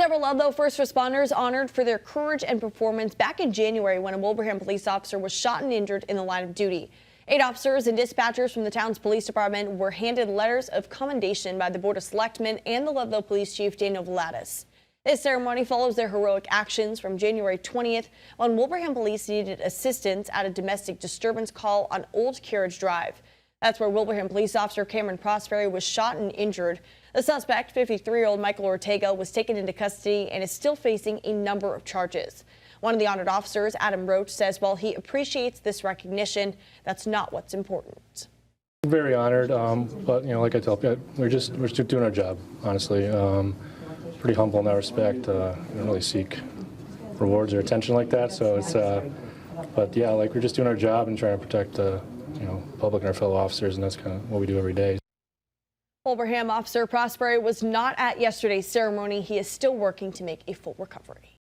Several Ludlow first responders honored for their courage and performance back in January when a Wilbraham police officer was shot and injured in the line of duty. 8 officers and dispatchers from the town's police department were handed letters of commendation by the Board of Selectmen and the Ludlow Police Chief Daniel Vlatis. This ceremony follows their heroic actions from January 20th when Wilbraham police needed assistance at a domestic disturbance call on Old Carriage Drive. That's where Wilbraham police officer Cameron Prosperi was shot and injured. The suspect, 53-year-old Michael Ortega, was taken into custody and is still facing a number of charges. One of the honored officers, Adam Roach, says while he appreciates this recognition, that's not what's important. Very honored, but like I tell people, we're just doing our job, honestly. Pretty humble in that respect. We don't really seek rewards or attention like that, so it's. But yeah, we're just doing our job and trying to protect the public and our fellow officers, and that's kind of what we do every day. Wilbraham officer Prosperi was not at yesterday's ceremony. He is still working to make a full recovery.